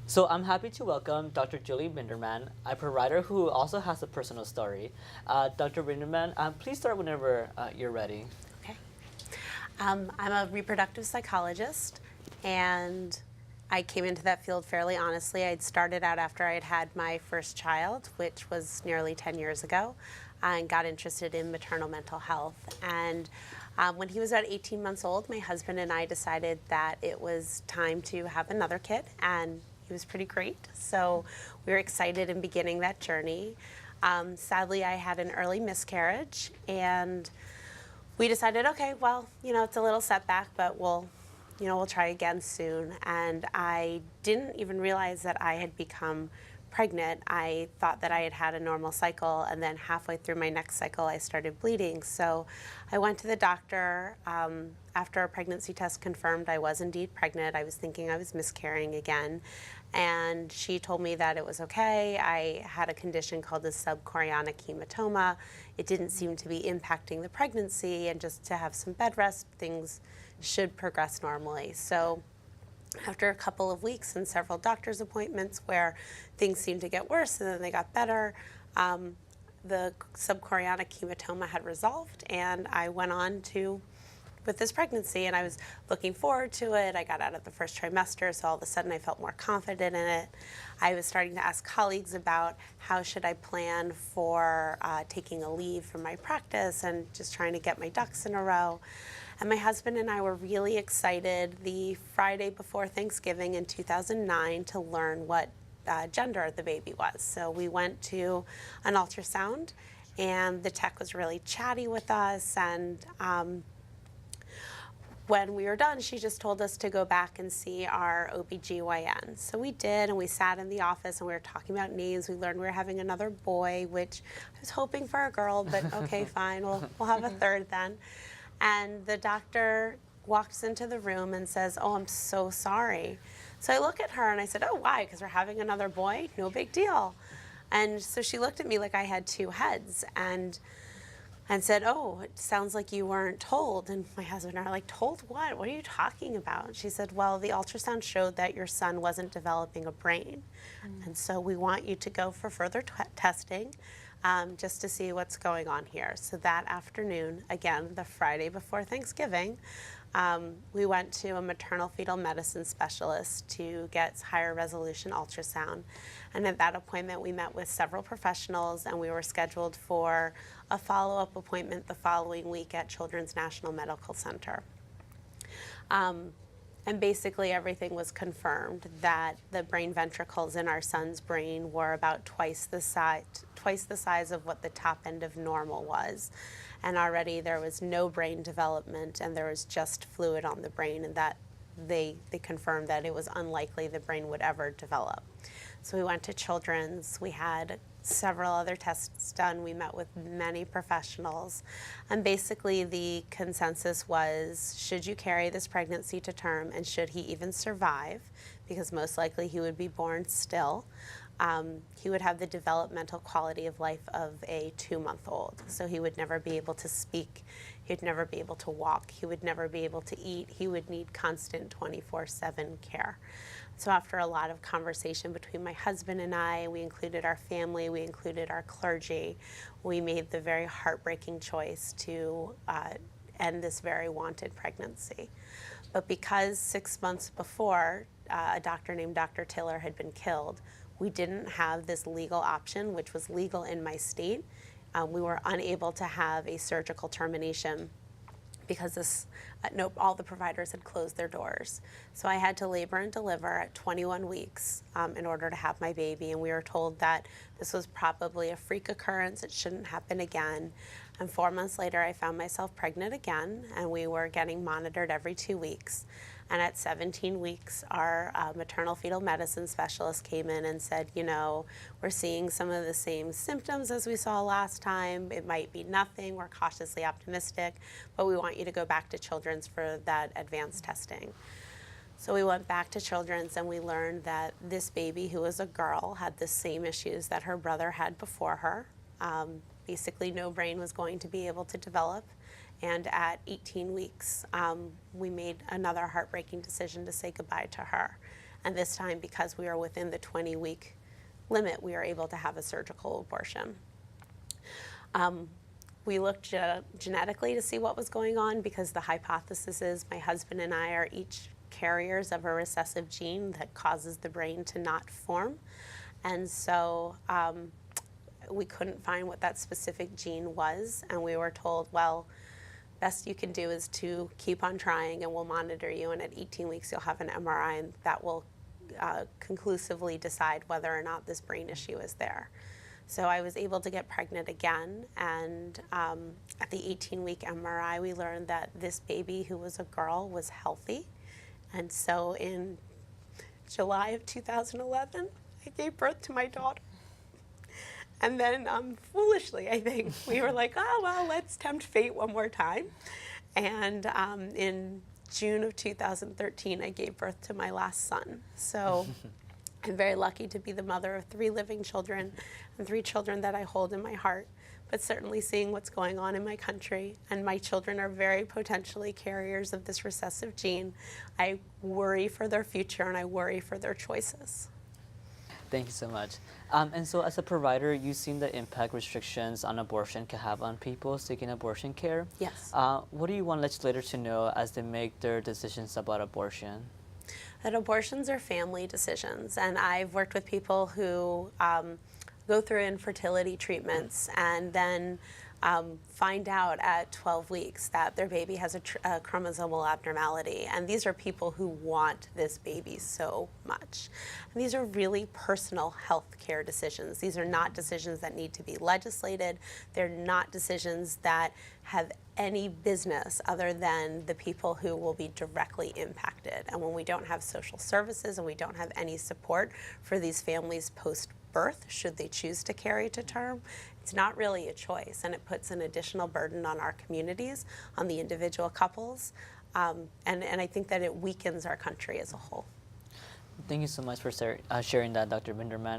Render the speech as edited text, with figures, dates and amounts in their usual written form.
So I'm happy to welcome Dr. Julie Binderman, a provider who also has a personal story. Dr. Binderman, please start whenever you're ready. Okay. I'm a reproductive psychologist, and I came into that field fairly honestly. I'd started out after I'd had my first child, which was nearly 10 years ago, and got interested in maternal mental health. And when he was about 18 months old, my husband and I decided that it was time to have another kid, and he was pretty great. So we were excited in beginning that journey. Sadly, I had an early miscarriage, and we decided, okay, well, it's a little setback, but we'll try again soon. And I didn't even realize that I had become pregnant. I thought that I had had a normal cycle, and then halfway through my next cycle, I started bleeding. So I went to the doctor. After a pregnancy test confirmed I was indeed pregnant, I was thinking I was miscarrying again. And she told me that it was okay. I had a condition called a subchorionic hematoma. It didn't seem to be impacting the pregnancy, and just to have some bed rest, things should progress normally. So after a couple of weeks and several doctor's appointments where things seemed to get worse and then they got better, the subchorionic hematoma had resolved, and I went on with this pregnancy, and I was looking forward to it. I got out of the first trimester, so all of a sudden I felt more confident in it. I was starting to ask colleagues about how should I plan for taking a leave from my practice and just trying to get my ducks in a row. And my husband and I were really excited the Friday before Thanksgiving in 2009 to learn what gender the baby was. So we went to an ultrasound, and the tech was really chatty with us, and when we were done, she just told us to go back and see our OBGYN. So we did, and we sat in the office, and we were talking about names. We learned we were having another boy, which I was hoping for a girl, but okay, fine, we'll have a third then. And the doctor walks into the room and says, "Oh, I'm so sorry." So I look at her, and I said, "Oh, why? Because we're having another boy? No big deal." And so she looked at me like I had two heads, and said, "Oh, it sounds like you weren't told." And my husband and I are like, "Told what? What are you talking about?" She said, "Well, the ultrasound showed that your son wasn't developing a brain. And so we want you to go for further testing just to see what's going on here." So that afternoon, again, the Friday before Thanksgiving, we went to a maternal fetal medicine specialist to get higher resolution ultrasound. And at that appointment, we met with several professionals, and we were scheduled for a follow-up appointment the following week at Children's National Medical Center. And basically everything was confirmed that the brain ventricles in our son's brain were about twice the size of what the top end of normal was. And already there was no brain development, and there was just fluid on the brain, and that they confirmed that it was unlikely the brain would ever develop. So we went to Children's. We had several other tests done. We met with many professionals. And basically the consensus was, should you carry this pregnancy to term, and should he even survive, because most likely he would be born still, he would have the developmental quality of life of a 2-month-old. So he would never be able to speak. He'd never be able to walk. He would never be able to eat. He would need constant 24/7 care. So after a lot of conversation between my husband and I, we included our family, we included our clergy, we made the very heartbreaking choice to end this very wanted pregnancy. But because 6 months before, a doctor named Dr. Tiller had been killed, we didn't have this legal option, which was legal in my state. We were unable to have a surgical termination because all the providers had closed their doors. So I had to labor and deliver at 21 weeks in order to have my baby, and we were told that this was probably a freak occurrence, it shouldn't happen again. And 4 months later, I found myself pregnant again, and we were getting monitored every 2 weeks. And at 17 weeks, our maternal fetal medicine specialist came in and said, we're seeing some of the same symptoms as we saw last time. It might be nothing. We're cautiously optimistic, but we want you to go back to Children's for that advanced testing. So we went back to Children's, and we learned that this baby, who was a girl, had the same issues that her brother had before her. Basically, no brain was going to be able to develop. And at 18 weeks, we made another heartbreaking decision to say goodbye to her. And this time, because we were within the 20-week limit, we were able to have a surgical abortion. We looked genetically to see what was going on, because the hypothesis is my husband and I are each carriers of a recessive gene that causes the brain to not form. And so we couldn't find what that specific gene was, and we were told, well, best you can do is to keep on trying, and we'll monitor you, and at 18 weeks you'll have an MRI, and that will conclusively decide whether or not this brain issue is there. So I was able to get pregnant again, and at the 18-week MRI we learned that this baby, who was a girl, was healthy. And so in July of 2011, I gave birth to my daughter. And then foolishly, I think, we were like, oh, well, let's tempt fate one more time. And in June of 2013, I gave birth to my last son. So I'm very lucky to be the mother of 3 living children, and 3 children that I hold in my heart. But certainly seeing what's going on in my country, and my children are very potentially carriers of this recessive gene, I worry for their future, and I worry for their choices. Thank you so much. And so as a provider, you've seen the impact restrictions on abortion can have on people seeking abortion care. Yes. What do you want legislators to know as they make their decisions about abortion? That abortions are family decisions, and I've worked with people who go through infertility treatments and then find out at 12 weeks that their baby has a chromosomal abnormality. And these are people who want this baby so much. And these are really personal health care decisions. These are not decisions that need to be legislated. They're not decisions that have any business other than the people who will be directly impacted. And when we don't have social services and we don't have any support for these families post-birth, should they choose to carry to term, it's not really a choice, and it puts an additional burden on our communities, on the individual couples, and I think that it weakens our country as a whole. Thank you so much for sharing that, Dr. Binderman.